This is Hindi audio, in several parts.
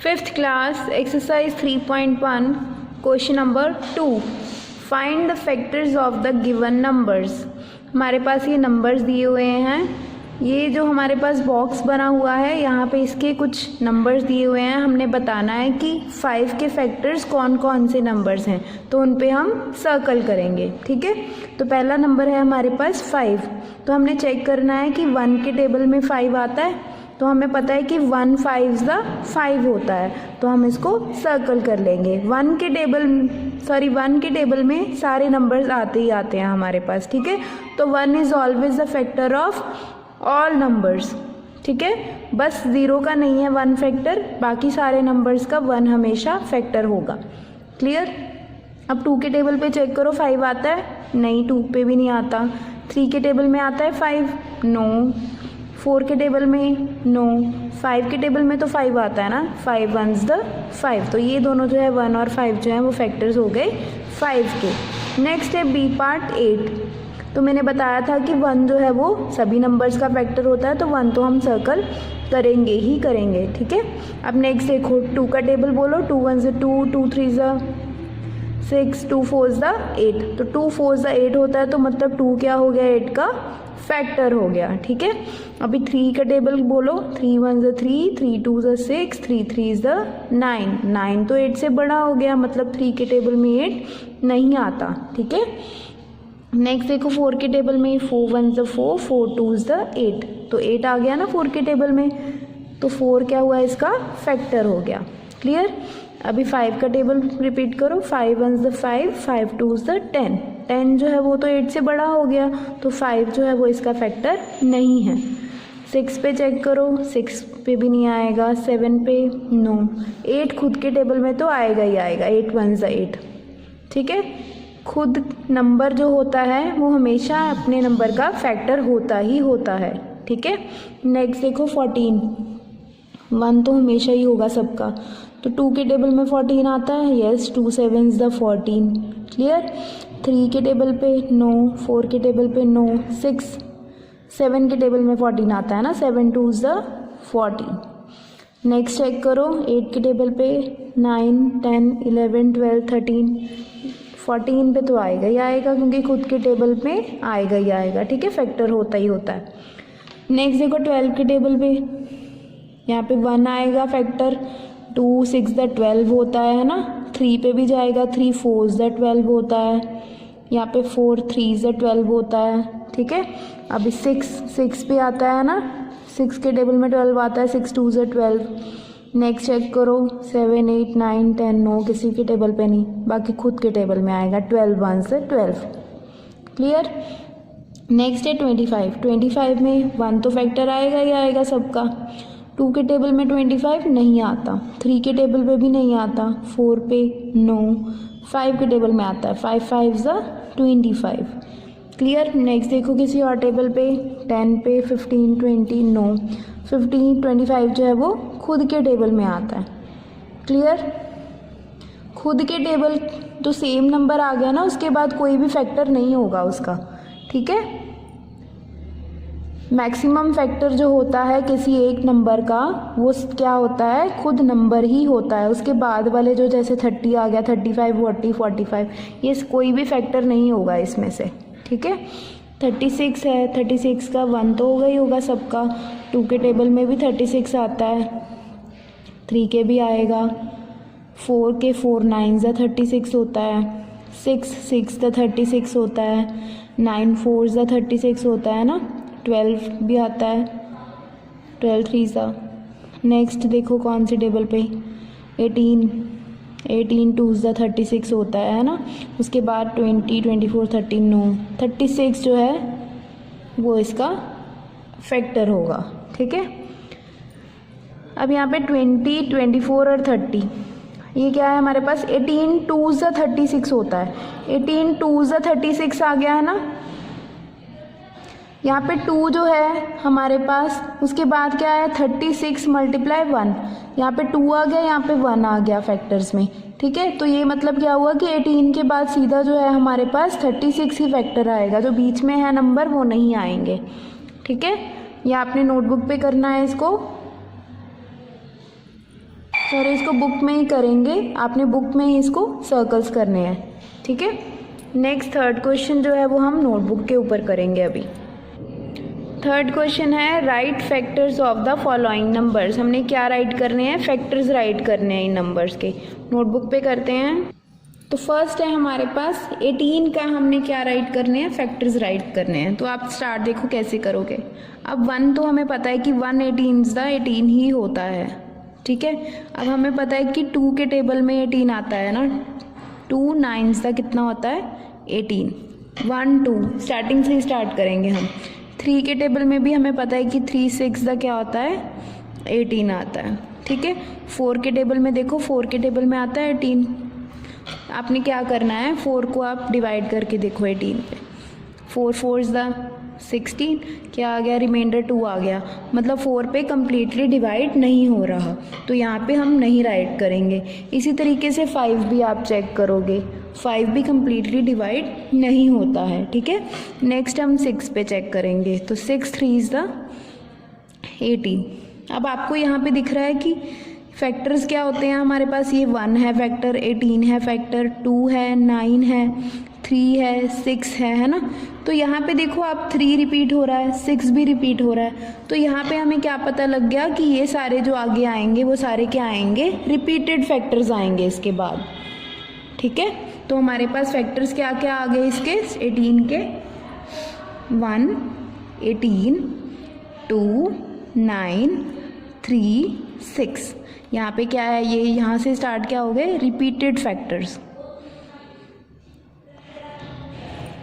Fifth class exercise 3.1 question number 2 find the factors of the given numbers. हमारे पास ये नंबर्स दिए हुए हैं, ये जो हमारे पास बॉक्स बना हुआ है यहाँ पे इसके कुछ नंबर्स दिए हुए हैं। हमने बताना है कि 5 के फैक्टर्स कौन कौन से नंबर्स हैं, तो उन पे हम सर्कल करेंगे। ठीक है, तो पहला नंबर है हमारे पास 5। तो हमने चेक करना है कि 1 के टेबल में 5 आता है, तो हमें पता है कि 1 5 5 होता है, तो हम इसको सर्कल कर लेंगे। 1 के टेबल में सारे नंबर्स आते ही आते हैं हमारे पास। ठीक है, तो 1 is always the factor of all numbers. ठीक है, बस 0 का नहीं है 1 फैक्टर, बाकी सारे नंबर्स का 1 हमेशा फैक्टर होगा। क्लियर। अब 2 के टेबल पे चेक करो 5 आता है, नहीं 2 पे भी नहीं आता। 3 के टेबल में आता है 5, नो। 4 के टेबल में नो। 5 के टेबल में तो 5 आता है ना, 5 1s द 5, तो ये दोनों जो है 1 और 5 जो है वो फैक्टर्स हो गए 5 के। नेक्स्ट है बी पार्ट 8। तो मैंने बताया था कि 1 जो है वो सभी नंबर्स का फैक्टर होता है, तो 1 तो हम सर्कल करेंगे ही करेंगे। ठीक है, अब नेक्स्ट देखो 2 का टेबल बोलो। 2 1s 2, 2 3s 6, 2 4s 8। तो 2 4s 8 होता है, तो मतलब 2 क्या हो गया, 8 का फैक्टर हो गया। ठीक है, अभी 3 का टेबल बोलो। 3 1s 3, 3 2s 6, 3 3s 9। 9 तो 8 से बड़ा हो गया, मतलब 3 के टेबल में 8 नहीं आता। ठीक है, नेक्स्ट देखो 4 के टेबल में 4 1s 4, 4 2s 8, तो 8 आ गया ना 4 के टेबल में, तो 4 क्या हुआ, इसका फैक्टर हो गया। क्लियर। अभी 5 का टेबल रिपीट करो। 5 1s 5, 5 2s 10। 10 जो है वो तो 8 से बड़ा हो गया, तो 5 जो है वो इसका फैक्टर नहीं है। 6 पे चेक करो, 6 पे भी नहीं आएगा। 7 पे नो। 8 खुद के टेबल में तो आएगा ही आएगा, 8 1s 8। ठीक है, खुद नंबर जो होता है वो हमेशा अपने नंबर का फैक्टर होता ही होता है। ठीक है, नेक्स्ट देखो 14। 1 तो हमेशा ही होगा सबका, तो 2 के टेबल में 14 आता है, यस। 2 7s 14। क्लियर। 3 के टेबल पे नो। 4 के टेबल पे नो। 6 7 के टेबल में 14 आता है ना, 7 2s 14। नेक्स्ट चेक करो 8 के टेबल पे 9 10 11 12 13। 14 पे तो आएगा ही आएगा, क्योंकि खुद के टेबल में आएगा ही आएगा। ठीक है, फैक्टर होता ही होता है। नेक्स्ट देखो 12 के टेबल पे, यहाँ पे 1 आएगा फैक्टर। 2 6 12 होता है ना, 3 पे भी जाएगा। 3 4s 12 होता है, यहाँ पे 4 3s 12 होता है। ठीक है, अभी 6 पे आता है ना, 6 के टेबल में 12 आता है। 6 2s 12। नेक्स्ट चेक करो 7 8 9 10, नो किसी के टेबल पे नहीं, बाकी खुद के टेबल में आएगा। 12 1s 12। क्लियर। नेक्स्ट है 25। 25 में 1 तो फैक्टर आएगा ही आएगा सबका। 2 के टेबल में 25 नहीं आता, 3 के टेबल पे भी नहीं आता, 4 पे नो, 5 के टेबल में आता है। 5 5s 25। क्लियर। नेक्स्ट देखो किसी और टेबल पे, 10 पे 15 20 नो। 15 25 जो है वो खुद के टेबल में आता है। क्लियर। खुद के टेबल तो सेम नंबर आ गया ना, उसके बाद कोई भी फैक्टर नहीं होगा उसका। ठीक है, मैक्सिमम फैक्टर जो होता है किसी एक नंबर का, वो क्या होता है, खुद नंबर ही होता है। उसके बाद वाले जो जैसे 30 आ गया, 35 40 45, ये कोई भी फैक्टर नहीं होगा इसमें से। ठीक है, 36 है, 36 का 1 तो होगा ही होगा सबका। 2 के टेबल में भी 36 आता है, 3 के भी आएगा। 4 के 4 9s 36 होता है। 6 6 36 होता है। 9 4s 36 होता है ना। 12 भी आता है, 12 3s। नेक्स्ट देखो कौन सी टेबल पे, 18 2s 36 होता है ना। उसके बाद 20 24 30 नो। 36 जो है वो इसका फैक्टर होगा। ठीक है, अब यहाँ पे 20 24 और 30, ये क्या है हमारे पास, 18 2s 36 होता है। 18 2s 36 आ गया है ना। यहाँ पे 2 जो है हमारे पास, उसके बाद क्या है 36 × 1, यहाँ पे 2 आ गया, यहाँ पे 1 आ गया फैक्टर्स में। ठीक है, तो ये मतलब क्या हुआ कि 18 के बाद सीधा जो है हमारे पास 36 ही फैक्टर आएगा, जो बीच में है नंबर वो नहीं आएंगे। ठीक है, ये आपने नोटबुक पे करना है इसको। सर इसको बुक में ही करेंगे, आपने बुक में ही इसको सर्कल्स करने हैं, ठीक है। नेक्स्ट थर्ड क्वेश्चन जो है वो हम नोटबुक के ऊपर करेंगे अभी। थर्ड क्वेश्चन है right factors of the following numbers. हमने क्या राइट करने हैं, फैक्टर्स राइट करने हैं इन नंबर्स के। नोटबुक पे करते हैं। तो फर्स्ट है हमारे पास 18 का, हमने क्या राइट करने हैं, फैक्टर्स राइट करने हैं। तो आप स्टार्ट देखो कैसे करोगे। अब 1 तो हमें पता है कि 1 18 ही होता है, ठीक है। अब हमें पता है कि 2 के टेबल में 18 आता है ना, 2 9 कितना होता है 18। 1 2 स्टार्टिंग से ही स्टार्ट करेंगे हम। 3 के टेबल में भी हमें पता है कि 3 6 का क्या होता है 18 आता है, ठीक है। 4 के टेबल में देखो, 4 के टेबल में आता है 18। आपने क्या करना है, 4 को आप डिवाइड करके देखो 18 पे। 4 4 16 क्या आ गया, रिमाइंडर 2 आ गया, मतलब 4 पे कम्प्लीटली डिवाइड नहीं हो रहा, तो यहाँ पे हम नहीं राइट करेंगे। इसी तरीके से 5 भी आप चेक करोगे, 5 भी कम्प्लीटली डिवाइड नहीं होता है, ठीक है। नेक्स्ट हम 6 पे चेक करेंगे। तो 6 3 18। अब आपको यहाँ पे दिख रहा है कि फैक्टर्स क्या होते हैं हमारे पास, ये 1 है फैक्टर, 18 है फैक्टर, 2 है, 9 है, 3 है, 6 है ना। तो यहाँ पे देखो आप 3 रिपीट हो रहा है, 6 भी रिपीट हो रहा है। तो यहाँ पे हमें क्या पता लग गया कि ये सारे जो आगे आएंगे वो सारे क्या आएंगे, रिपीटेड फैक्टर्स आएंगे इसके बाद, ठीक है। तो हमारे पास फैक्टर्स क्या क्या आ गए इसके 18 के, 1 18 2 9 3 6। यहाँ पे क्या है, ये यहाँ से स्टार्ट क्या हो गए, रिपीटेड फैक्टर्स,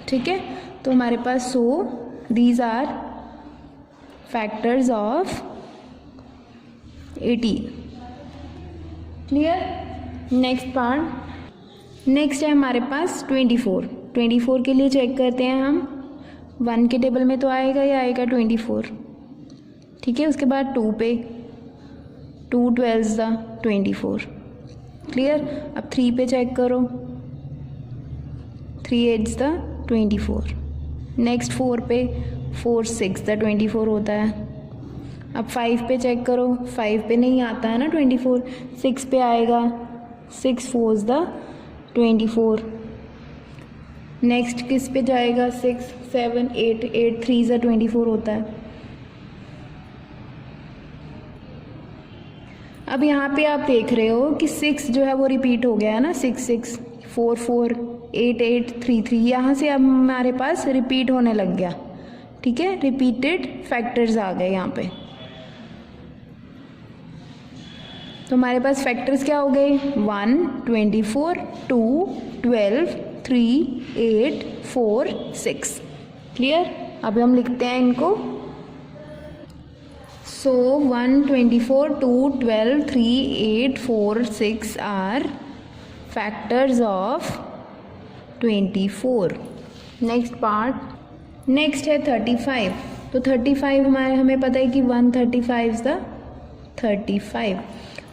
ठीक है। तो हमारे पास these are factors of 18। Clear. Next part, next है हमारे पास 24। 24 के लिए चेक करते हैं हम। 1 के टेबल में तो आएगा ही आएगा 24, ठीक है। उसके बाद 2 पे, 2 12 24। क्लियर। अब 3 पे चेक करो, 3 8 24। नेक्स्ट 4 पे, 4 6 24 होता है। अब 5 पे चेक करो, 5 पे नहीं आता है ना 24, 6 पे आएगा, 6 4 24। नेक्स्ट किस पे जाएगा, 6 7 8 8 3 24 होता है। अब यहाँ पे आप देख रहे हो कि 6 जो है वो रिपीट हो गया है ना, 6 6 4 4 8 8 3 3, यहाँ से अब हमारे पास रिपीट होने लग गया, ठीक है। रिपीटेड फैक्टर्स आ गए यहाँ पे। तो हमारे पास फैक्टर्स क्या हो गए, 1 24 2 12 3 8 4 6। क्लियर। अब हम लिखते हैं इनको। So 1 24 2 12 3 8 4 6 are factors of 24. Next part, next है 35। तो 35 हमें पता है कि 135 35।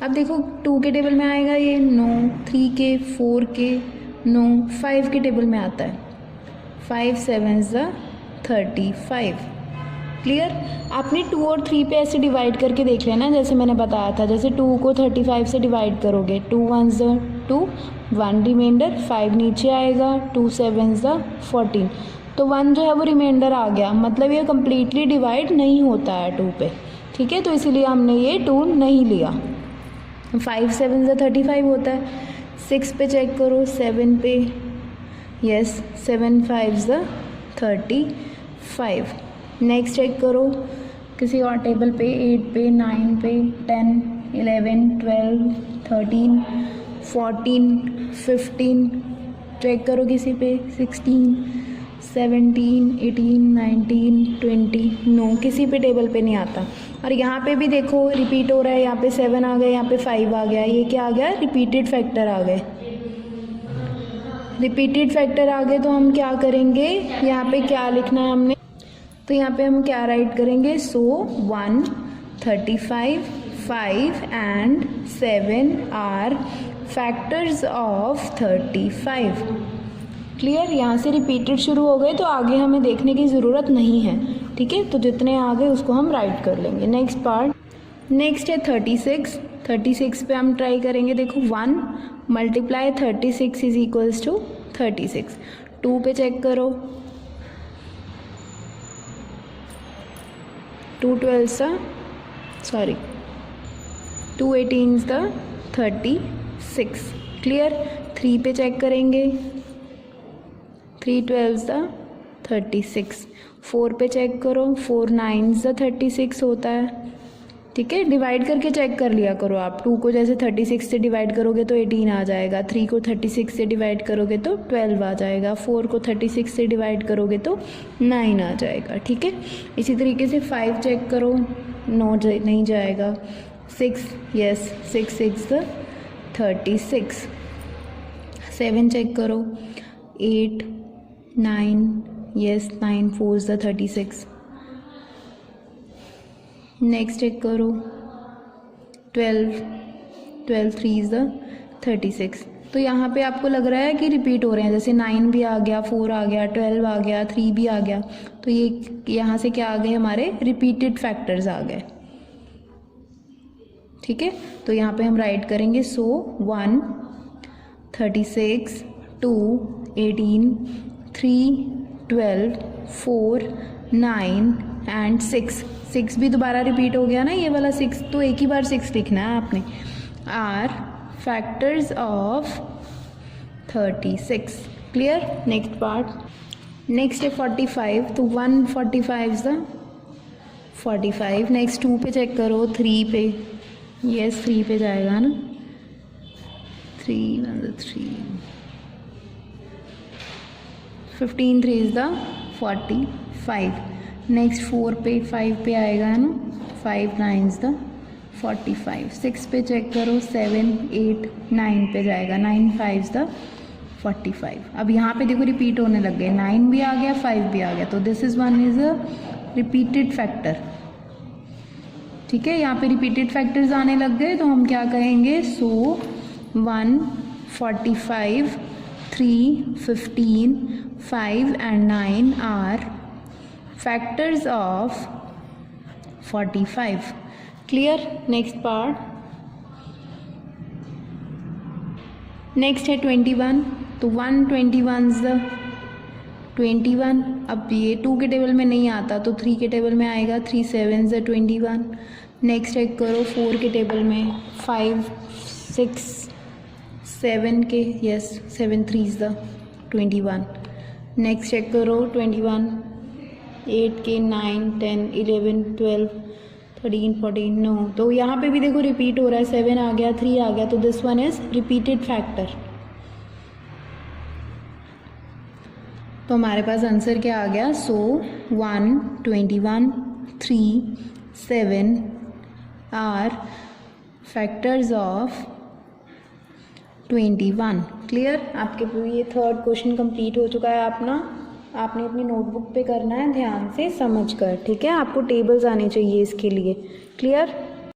अब देखो 2 के टेबल में आएगा ये, नो। 3 के, 4 के, नो। 5 के टेबल में आता है, 5 7 35। क्लियर। आपने 2 और 3 पे ऐसे डिवाइड करके देख लेना, जैसे मैंने बताया था। जैसे 2 को 35 से डिवाइड करोगे, 2 1 2, 1 रिमाइंडर, 5 नीचे आएगा, 2 7 14। तो 1 जो है वो रिमाइंडर आ गया, मतलब ये कम्प्लीटली डिवाइड नहीं होता है 2 पे, ठीक है। तो इसीलिए हमने ये 2 नहीं लिया। 5 7 35 होता है। 6 पे चेक करो, 7 पे, यस 7 5 35। नेक्स्ट चेक करो किसी और टेबल पे, 8 पे, 9 पे, 10 11 12 13 14 15। चेक करो किसी पे, 16 17 18 19 20। नो, किसी पे टेबल पे नहीं आता। और यहाँ पे भी देखो रिपीट हो रहा है, यहाँ पे 7 आ गया, यहाँ पे 5 आ गया। ये क्या आ गया, रिपीटेड फैक्टर आ गए। रिपीटेड फैक्टर आ गए तो हम क्या करेंगे, यहाँ पे क्या लिखना है हमने, तो यहाँ पे हम क्या राइट करेंगे, 1 35 5 and 7 are factors of 35। Clear. यहाँ से रिपीटेड शुरू हो गए तो आगे हमें देखने की ज़रूरत नहीं है, ठीक है। तो जितने आ गए उसको हम राइट कर लेंगे। नेक्स्ट पार्ट, नेक्स्ट है 36। 36 पे हम ट्राई करेंगे। देखो 1 मल्टीप्लाई 36 इज इक्वल्स टू 36। 2 पे चेक करो, 2 18 द 36। क्लियर। 3 पे चेक करेंगे, 3 12 द 36। 4 पे चेक करो, 4 9 द 36 होता है। ठीक है, डिवाइड करके चेक कर लिया करो आप। 2 को जैसे 36 से डिवाइड करोगे तो 18 आ जाएगा, 3 को 36 से डिवाइड करोगे तो 12 आ जाएगा, 4 को 36 से डिवाइड करोगे तो 9 आ जाएगा। ठीक है, इसी तरीके से 5 चेक करो, 9 नहीं जाएगा। 6 यस, 6 6 द 36। 7 चेक करो, 8 9 यस, 9 4 द 36। नेक्स्ट चेक करो, 12 3 द 36। तो यहाँ पे आपको लग रहा है कि रिपीट हो रहे हैं, जैसे 9 भी आ गया, 4 आ गया, 12 आ गया, 3 भी आ गया। तो ये यहाँ से क्या आ गए, हमारे रिपीटेड फैक्टर्स आ गए। ठीक है, तो यहाँ पे हम राइट करेंगे, सो 1 36 2 18 3 12 4 9 एंड 6 भी दोबारा रिपीट हो गया ना, ये वाला 6 तो एक ही बार 6 लिखना है आपने। Are factors of 36। Clear. Next part, next है 45। तो 145 इज द 45। नेक्स्ट 2 पे चेक करो, 3 पे यस, 3 पे जाएगा ना, 3 3 15 3 इज द 45। नेक्स्ट 4 पे 5 पे आएगा है ना, 5 9 इज द 45। 6 पे चेक करो, 7 8 9 पे जाएगा, 9 5 इज द 45। अब यहाँ पे देखो रिपीट होने लग गए, 9 भी आ गया, 5 भी आ गया, तो this is one is a repeated factor. ठीक है, यहाँ पे रिपीटेड फैक्टर्स आने लग गए तो हम क्या कहेंगे, so 1 45 3 15 5 and 9 are factors of 45। Clear. Next part, next है 21। तो 121 इज द 21। अब ये 2 के टेबल में नहीं आता तो 3 के टेबल में आएगा, 3 7 इज द 21। नेक्स्ट चेक करो 4 के टेबल में, 5 6 7 के yes, 7 3 is the 21। Next check करो 21, 8 के 9 10 11 12 13 14 नो। तो यहाँ पे भी देखो रिपीट हो रहा है, 7 आ गया, 3 आ गया, तो this one is repeated factor. तो हमारे पास आंसर क्या आ गया, सो 1 21 3 7 आर फैक्टर्स ऑफ 21। क्लियर। आपके ये थर्ड क्वेश्चन कंप्लीट हो चुका है आपने अपनी नोटबुक पे करना है ध्यान से समझ कर। ठीक है, आपको टेबल्स आने चाहिए इसके लिए। क्लियर।